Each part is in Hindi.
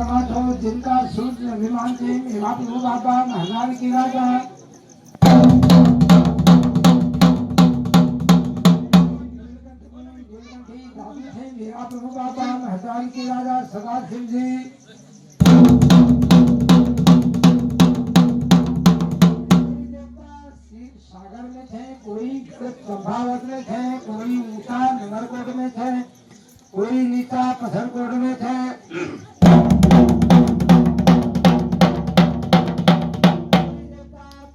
सर्वाथ हो जिनका सूर्य अभिमान से मेरा प्रभु बाबा महाराज की राजा मेरा प्रभु बाबा महाराज की राजा सदा शिव जी सागर में थे, कोई संभावत में थे, कोई ऊंचा नगरकोट में थे, कोई नीचा पत्थरकोट में थे।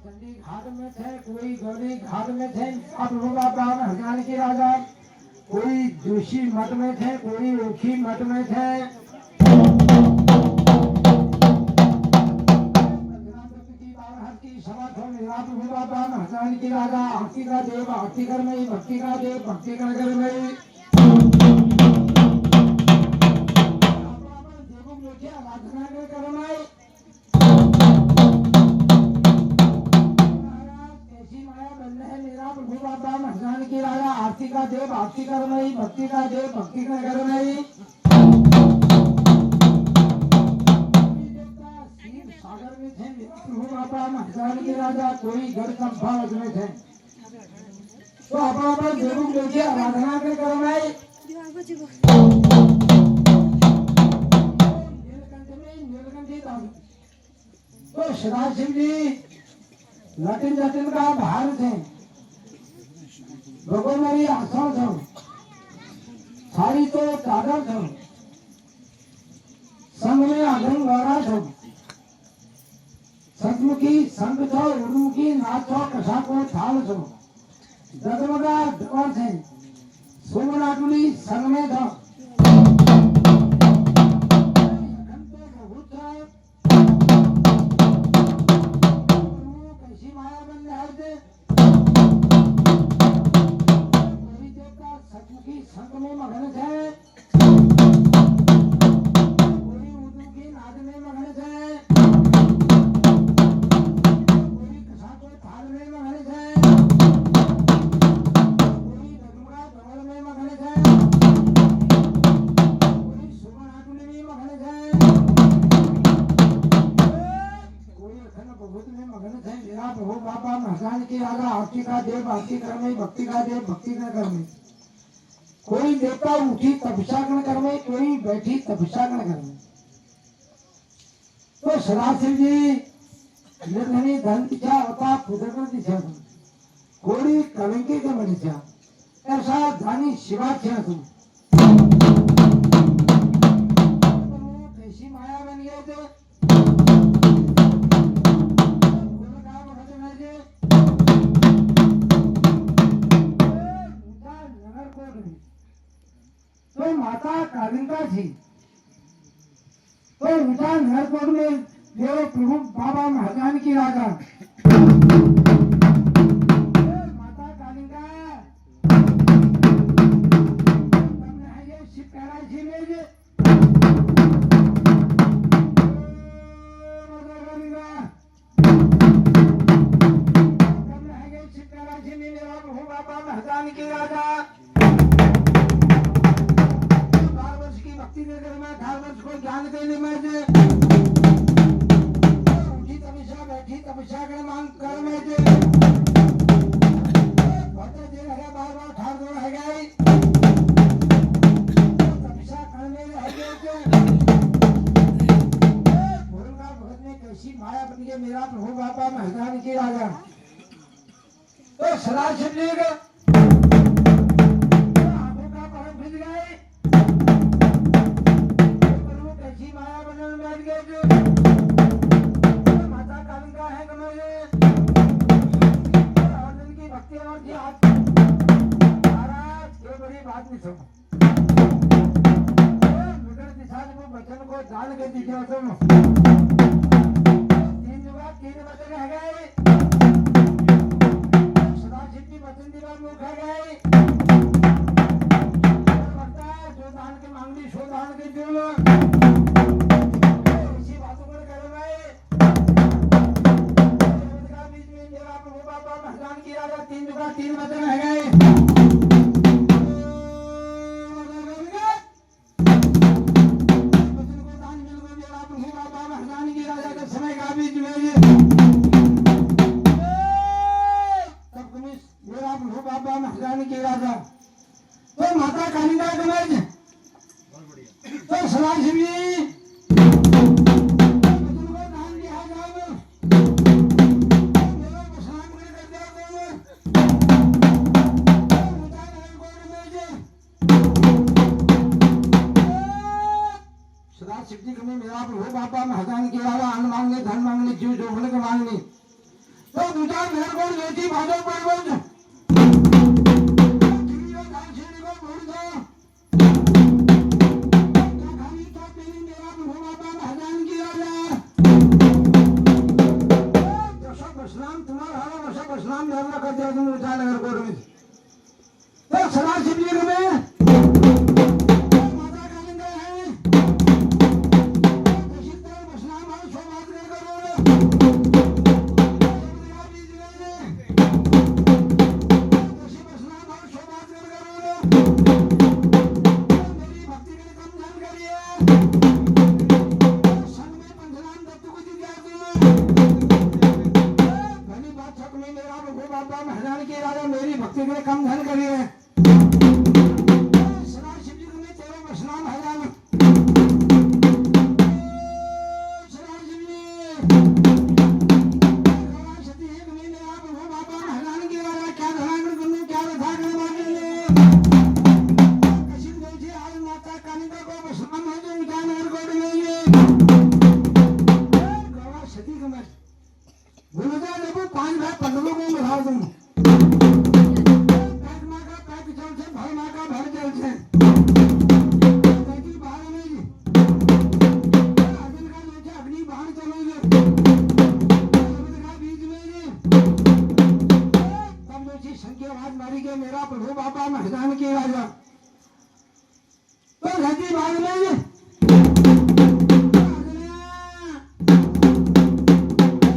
चंडी घाट में थे, कोई गौरी घाट में थे, प्रभु बाबा हरियाणा के राजा, कोई जोशी मठ में थे, कोई ओखी मठ में थे। प्रभु बाबा हरियाणा के राजा, आरती का देव आरती कर में, भक्ति का देव भक्ति कर में। की राजा आरती का देव आरती कर रही भक्ति का देव भक्ति कर रही सागर में थे प्रभु बाबा महाराज के राजा, कोई घर संभावत में थे। तो अपना जरूर देखिए आराधना कर रही तो सदाशिव जी लटिन जटिन का भार थे, भगोमरी आसन थो, साड़ी तो चादर थो, संग में अग्रम गौरा थो, सतमुखी संग थो, उर्मुखी नाथ थो, कसा को थाल थो, जगमगा दवर थे, सोमनाटुली संग में थो, कैसी माया बन रहे थे संत में मगन थे, कोई उर्दू की नाद में मगन थे, कोई कसा को थाल में मगन थे, कोई डगमगा दौड़ में मगन थे, कोई सुबनाटुली में मगन थे, कोई अखंड बहुत में मगन थे। मेरा प्रभु बाबा महाराज के राजा आरती का देव आरती कर में, भक्ति का देव भक्ति कर में। कोई देवता उठी तपस्या कर में, कोई बैठी तपस्या कर में। तो सदाशिव जी निर्धनी धन दिशा होता पुत्र दिशा तुम, कोई कलंकी के मनुष्य ऐसा धानी शिवा थे तुम। कैसी माया बन गए थे तो माता कालिंका थी, तो विचार नगरकोट में जो प्रभु बाबा महाराज की राजा माता कालिंका शिव कह रहा है प्रभु बाबा महाराज की राजा को ज्ञान देने में उठी तपस्या बैठी तपस्या कर मांग कर में बार बार ठार दो रह गए तपस्या करने रह गए भोलका भगत ने कैसी माया बन गई मेरा प्रभु बाबा महाराज की राजा। तो सदाशिव जी आंखों का परम भिज गए माता कालिका है अर्जुन की भक्ति और महाराज ये बड़ी बात नहीं सुनो दिशा को बचन को जान के दिखे तुम तीन जुगा 3 वचन रह गए सदाशिव की वचन दीवार मुख रह गए जो दान के मांगली सो दान के जो की राजा 3 जुगा 3 वचन रह गए वचन को दान मिल गया शिव जी में मेरा प्रभु बाबा महादान की आवा अन्न मांगने धन मांगने जीव जोखने के मांगने तो दूसरा मेरे को लेती बाजो पर बोल किलियो दान छेड़ी को बोल दो खाली तो तेरी मेरा प्रभु बाबा महादान की आवा दशक स्नान तुम्हारा हरा दशक स्नान मेरा कर दिया तुम उठा नगर कोट में तो सदा शिव जी में मेरी भक्ति के कम धन करिए सदा शिव जी में तेरे स्नान हजान सदा शिव जी सती एक महीने आप वो बाबा हजान की राजा क्या धनागण करने क्या रथा कर मांगेंगे कशिन गई थी आज माता कानिका को स्नान है जो उठान और कोड लेंगे गवा सती कमर बोलता देखो 5 भाई 15 लोगों में बिठा दूं मेरा प्रभु बाबा महदान के राजा तो घटी भाग में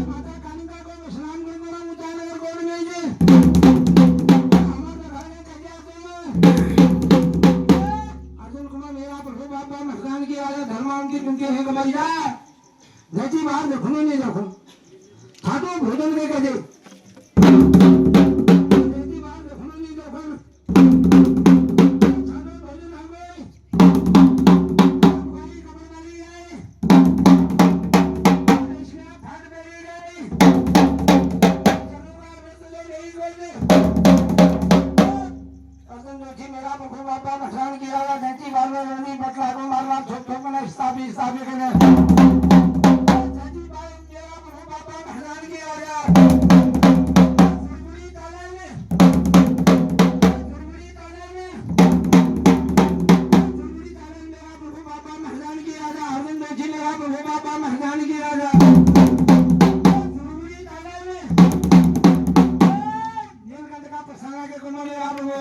माता कालिका को स्नान करना उतारे और गोड़ में जी हमारे घर में कन्या अर्जुन कुमार मेरा प्रभु बाबा महदान के राजा धर्मान की तुमके हैं कमरिया घटी बाहर देखने नहीं देखो खाटो भोजन के कहे मेरा प्रभु बाबा भगवान की राजा धरती बाल में रणी बटला को मारना ठोक ठोक में स्थापित करने धरती बाल मेरा प्रभु बाबा भगवान की राजा सुरगुड़ी ताले में मेरा प्रभु बाबा भगवान की राजा अर्जुन देखी मेरा प्रभु बाबा भगवान की राजा सुरगुड़ी ताले में नीलकंठ का प्रसंग के कुमार मेरा प्रभु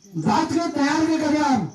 जात के तैयार के करे आप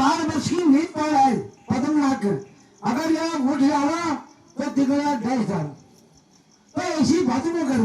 4 वर्ष की नींद पड़ है पदम नाकर, अगर यहाँ उठ जावा तो तिगड़ा 10,000। तो ऐसी बात में कर